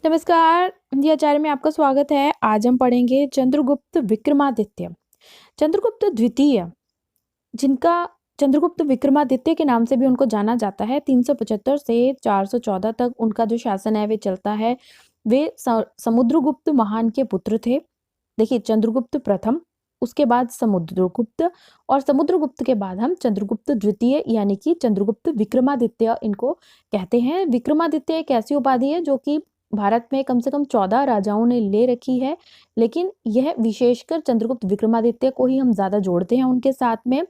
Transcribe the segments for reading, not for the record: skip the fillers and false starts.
नमस्कार जी आचार्य में आपका स्वागत है। आज हम पढ़ेंगे चंद्रगुप्त विक्रमादित्य। चंद्रगुप्त द्वितीय, जिनका चंद्रगुप्त विक्रमादित्य के नाम से भी उनको जाना जाता है, 375 से 414 तक उनका जो शासन है वे चलता है। वे समुद्रगुप्त महान के पुत्र थे। देखिए, चंद्रगुप्त प्रथम, उसके बाद समुद्रगुप्त, और समुद्रगुप्त के बाद हम चंद्रगुप्त द्वितीय यानी कि चंद्रगुप्त विक्रमादित्य इनको कहते हैं। विक्रमादित्य एक ऐसी उपाधि है जो कि भारत में कम से कम 14 राजाओं ने ले रखी है, लेकिन यह विशेषकर चंद्रगुप्त विक्रमादित्य को ही हम ज्यादा जोड़ते हैं उनके साथ में।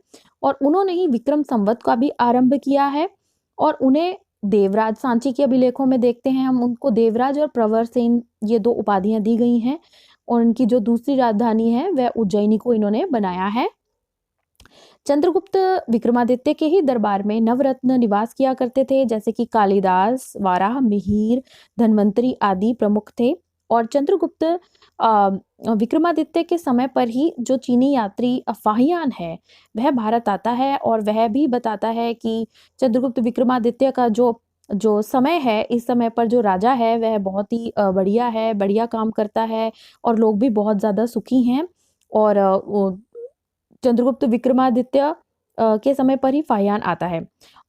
और उन्होंने ही विक्रम संवत का भी आरंभ किया है। और उन्हें देवराज, सांची के अभिलेखों में देखते हैं हम उनको देवराज और प्रवरसेन, ये दो उपाधियां दी गई हैं। और उनकी जो दूसरी राजधानी है वह उज्जैनी को इन्होंने बनाया है। चंद्रगुप्त विक्रमादित्य के ही दरबार में नवरत्न निवास किया करते थे, जैसे कि कालिदास, वाराह, मिहिर, धन्वंतरी आदि प्रमुख थे। और चंद्रगुप्त विक्रमादित्य के समय पर ही जो चीनी यात्री फाहियान है वह भारत आता है, और वह भी बताता है कि चंद्रगुप्त विक्रमादित्य का जो जो समय है, इस समय पर जो राजा है वह बहुत ही बढ़िया है, बढ़िया काम करता है, और लोग भी बहुत ज़्यादा सुखी हैं। और चंद्रगुप्त विक्रमादित्य के समय पर ही फाहियान आता है।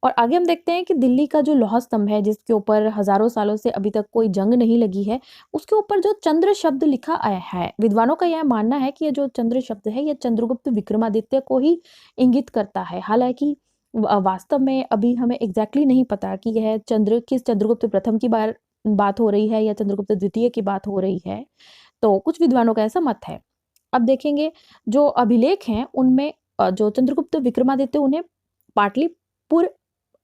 और आगे हम देखते हैं कि दिल्ली का जो लौह स्तंभ है, जिसके ऊपर हजारों सालों से अभी तक कोई जंग नहीं लगी है, उसके ऊपर जो चंद्र शब्द लिखा आया है, विद्वानों का यह मानना है कि यह जो चंद्र शब्द है यह चंद्रगुप्त विक्रमादित्य को ही इंगित करता है। हालांकि वास्तव में अभी हमें एग्जैक्टली नहीं पता कि यह चंद्र किस चंद्रगुप्त प्रथम की बात हो रही है या चंद्रगुप्त द्वितीय की बात हो रही है। तो कुछ विद्वानों का ऐसा मत है। अब देखेंगे जो अभिलेख हैं उनमें जो चंद्रगुप्त विक्रमादित्य, उन्हें पाटलिपुर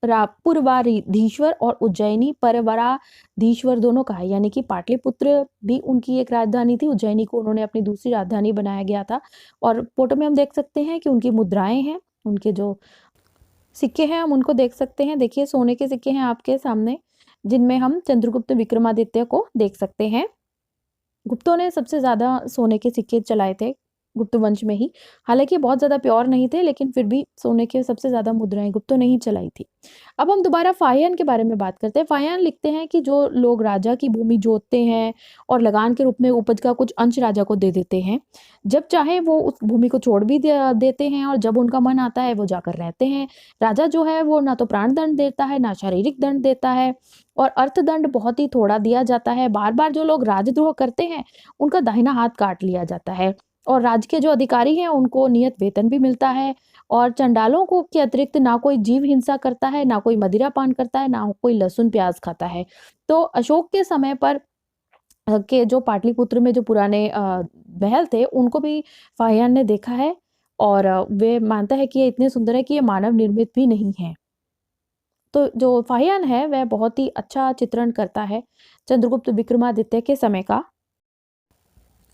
पूर्वाधीश्वर और उज्जैनी परवराधीश्वर दोनों कहा है। यानी कि पाटलिपुत्र भी उनकी एक राजधानी थी, उज्जैनी को उन्होंने अपनी दूसरी राजधानी बनाया गया था। और फोटो में हम देख सकते हैं कि उनकी मुद्राएं हैं, उनके जो सिक्के हैं हम उनको देख सकते हैं। देखिए, सोने के सिक्के हैं आपके सामने, जिनमें हम चंद्रगुप्त विक्रमादित्य को देख सकते हैं। गुप्तों ने सबसे ज्यादा सोने के सिक्के चलाए थे गुप्त वंश में ही। हालांकि बहुत ज्यादा प्योर नहीं थे, लेकिन फिर भी सोने के सबसे ज्यादा मुद्राएं गुप्तों ने ही चलाई थी। अब हम दोबारा फाहियान के बारे में बात करते हैं। फाहियान लिखते हैं कि जो लोग राजा की भूमि जोतते हैं और लगान के रूप में उपज का कुछ अंश राजा को दे देते हैं, जब चाहे वो उस भूमि को छोड़ भी देते हैं, और जब उनका मन आता है वो जाकर रहते हैं। राजा जो है वो ना तो प्राण दंड देता है, ना शारीरिक दंड देता है, और अर्थदंड बहुत ही थोड़ा दिया जाता है। बार बार जो लोग राजद्रोह करते हैं उनका दाहिना हाथ काट लिया जाता है। और राज्य के जो अधिकारी हैं उनको नियत वेतन भी मिलता है। और चंडालों को के अतिरिक्त ना कोई जीव हिंसा करता है, ना कोई मदिरा पान करता है, ना कोई लहसुन प्याज खाता है। तो अशोक के समय पर के जो पाटलिपुत्र में जो पुराने महल थे उनको भी फाहियान ने देखा है। और वे मानता है कि ये इतने सुंदर है कि ये मानव निर्मित भी नहीं है। तो जो फाहियान है वह बहुत ही अच्छा चित्रण करता है चंद्रगुप्त विक्रमादित्य के समय का।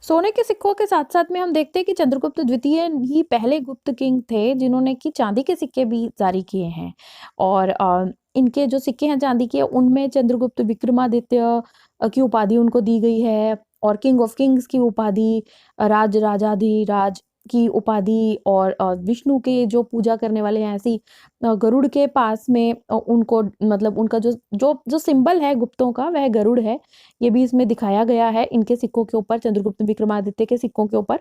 सोने के सिक्कों के साथ साथ में हम देखते हैं कि चंद्रगुप्त द्वितीय ही पहले गुप्त किंग थे जिन्होंने कि चांदी के सिक्के भी जारी किए हैं। और इनके जो सिक्के हैं चांदी के, उनमें चंद्रगुप्त विक्रमादित्य की उपाधि उनको दी गई है, और किंग ऑफ किंग्स की उपाधि, राजाधिराज की उपाधि, और विष्णु के जो पूजा करने वाले हैं ऐसी गरुड़ के पास में उनको, मतलब उनका जो जो जो सिंबल है गुप्तों का वह गरुड़ है। ये भी इसमें दिखाया गया है इनके सिक्कों के ऊपर, चंद्रगुप्त विक्रमादित्य के सिक्कों के ऊपर।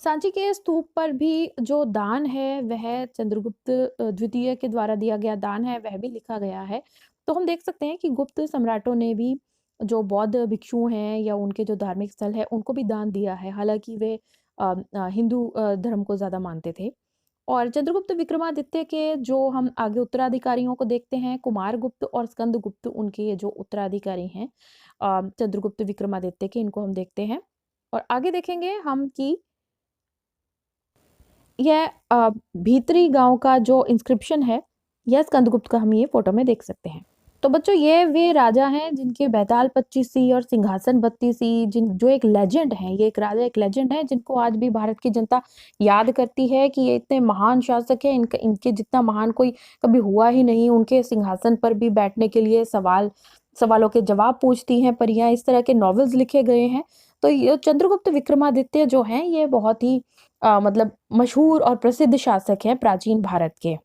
सांची के स्तूप पर भी जो दान है वह चंद्रगुप्त द्वितीय के द्वारा दिया गया दान है, वह भी लिखा गया है। तो हम देख सकते हैं कि गुप्त सम्राटों ने भी जो बौद्ध भिक्षु हैं या उनके जो धार्मिक स्थल है उनको भी दान दिया है। हालांकि वे हिंदू धर्म को ज्यादा मानते थे। और चंद्रगुप्त विक्रमादित्य के जो हम आगे उत्तराधिकारियों को देखते हैं, कुमारगुप्त और स्कंदगुप्त उनके ये जो उत्तराधिकारी हैं चंद्रगुप्त विक्रमादित्य के, इनको हम देखते हैं। और आगे देखेंगे हम कि यह भीतरी गांव का जो इंस्क्रिप्शन है यह स्कंदगुप्त का हम ये फोटो में देख सकते हैं। तो बच्चों, ये वे राजा हैं जिनके बैताल 25 और सिंहासन 32, जिन जो एक लेजेंड है, ये एक राजा एक लेजेंड है जिनको आज भी भारत की जनता याद करती है कि ये इतने महान शासक है, इनके जितना महान कोई कभी हुआ ही नहीं। उनके सिंहासन पर भी बैठने के लिए सवालों के जवाब पूछती हैं परियां, इस तरह के नॉवेल्स लिखे गए हैं। तो ये चंद्रगुप्त विक्रमादित्य जो हैं ये बहुत ही मतलब मशहूर और प्रसिद्ध शासक हैं प्राचीन भारत के।